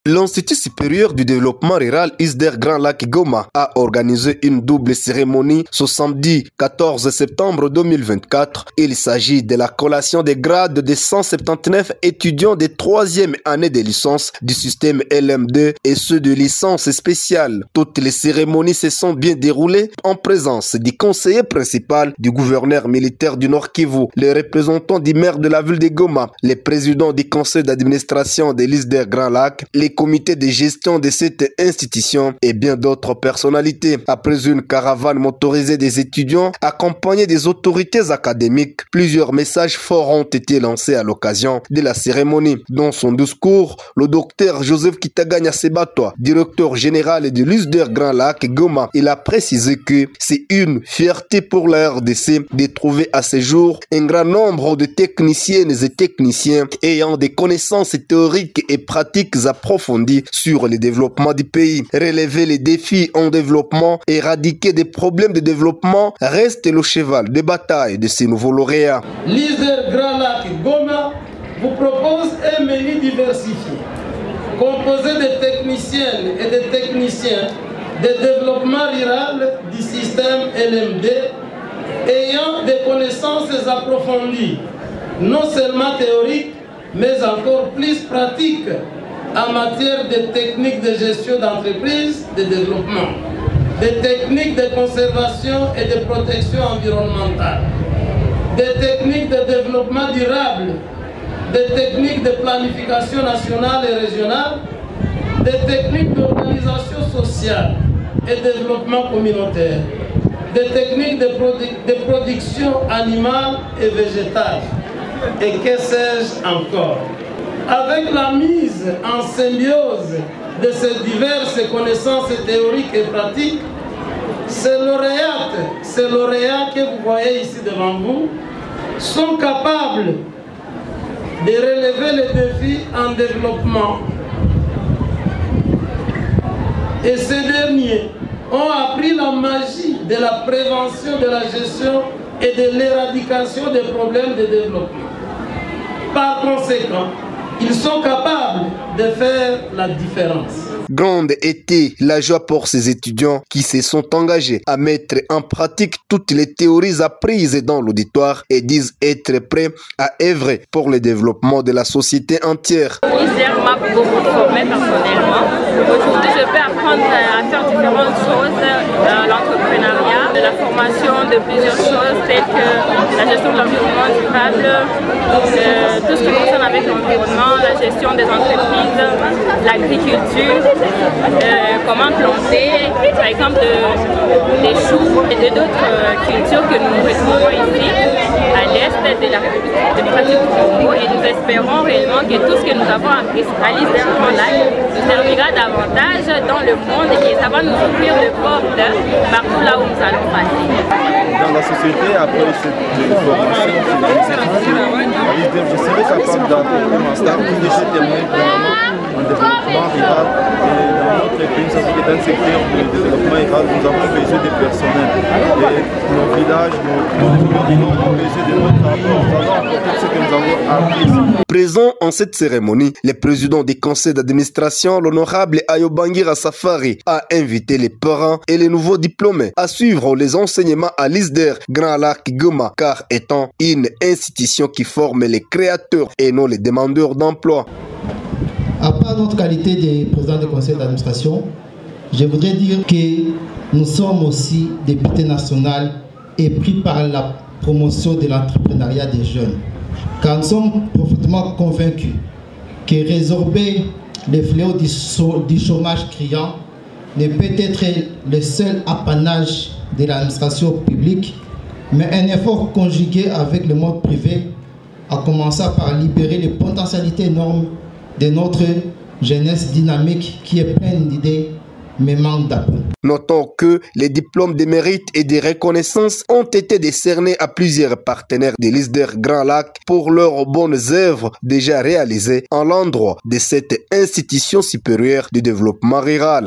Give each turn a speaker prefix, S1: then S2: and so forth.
S1: L'Institut supérieur du développement rural ISDER Grand Lac Goma a organisé une double cérémonie ce samedi 14 septembre 2024. Il s'agit de la collation des grades des 179 étudiants de 3e année de licence du système LM2 et ceux de licence spéciale. Toutes les cérémonies se sont bien déroulées en présence du conseiller principal du gouverneur militaire du Nord Kivu, les représentants du maire de la ville de Goma, les présidents du conseil d'administration de l'ISDER Grand Lac, les comités de gestion de cette institution et bien d'autres personnalités. Après une caravane motorisée des étudiants accompagnée des autorités académiques, plusieurs messages forts ont été lancés à l'occasion de la cérémonie. Dans son discours, le docteur Joseph Kitaganya Sebatwa, directeur général de l'ISDER Grand Lac Goma, il a précisé que c'est une fierté pour la RDC de trouver à ce jour un grand nombre de techniciennes et techniciens ayant des connaissances théoriques et pratiques approfondies sur le développement du pays. Relever les défis en développement, éradiquer des problèmes de développement reste le cheval de bataille de ces nouveaux lauréats.
S2: L'ISDER Grand Lac Goma vous propose un menu diversifié, composé de techniciennes et de techniciens de développement rural du système LMD, ayant des connaissances approfondies, non seulement théoriques, mais encore plus pratiques en matière de techniques de gestion d'entreprise, de développement, des techniques de conservation et de protection environnementale, des techniques de développement durable, des techniques de planification nationale et régionale, des techniques d'organisation sociale et développement communautaire, des techniques de production animale et végétale, et que sais-je encore. Avec la mise en symbiose de ces diverses connaissances théoriques et pratiques, ces lauréats que vous voyez ici devant vous sont capables de relever les défis en développement. Et ces derniers ont appris la magie de la prévention, de la gestion et de l'éradication des problèmes de développement. Par conséquent, ils sont capables de faire la différence.
S1: Grande était la joie pour ces étudiants qui se sont engagés à mettre en pratique toutes les théories apprises dans l'auditoire et disent être prêts à œuvrer pour le développement de la société entière.
S3: l'ISDER m'a beaucoup formé personnellement. Aujourd'hui, je peux apprendre à faire différentes choses dans l'entrepreneuriat, de la formation de plusieurs choses telles que la gestion de l'environnement durable, tout ce qui concerne avec l'environnement, la gestion des entreprises, l'agriculture, comment planter, par exemple des choux et d'autres cultures que nous retrouvons ici à l'est de la République démocratique du Congo, et nous espérons réellement que tout ce que nous avons appris à l'ISDER Grand Lac nous servira davantage dans le monde et ça va nous ouvrir de portes partout là où nous allons passer.
S4: Dans la société, après cette formation, je serai capable d'entreprendre un start où je témoigne vraiment en développement rural. Et dans notre pays, ça fait que dans le secteur du développement rural, nous avons besoin de personnel. Et nos villages, nos communautés ont besoin de notre rapport. Nous allons apporter ce que nous avons appris.
S1: Présent en cette cérémonie, le président du conseil d'administration, l'honorable Ayobangira Safari, a invité les parents et les nouveaux diplômés à suivre les enseignements à l'ISDER Grand Lac Goma, car étant une institution qui forme les créateurs et non les demandeurs d'emploi.
S5: À part notre qualité de président du conseil d'administration, je voudrais dire que nous sommes aussi députés nationaux et pris par la promotion de l'entrepreneuriat des jeunes. Car nous sommes profondément convaincus que résorber les fléaux du chômage criant ne peut être le seul apanage de l'administration publique, mais un effort conjugué avec le monde privé, à commencer par libérer les potentialités énormes de notre jeunesse dynamique qui est pleine d'idées mais manque d'appui.
S1: Notons que les diplômes de mérite et de reconnaissance ont été décernés à plusieurs partenaires de l'ISDER Grand Lac pour leurs bonnes œuvres déjà réalisées en l'endroit de cette institution supérieure du développement rural.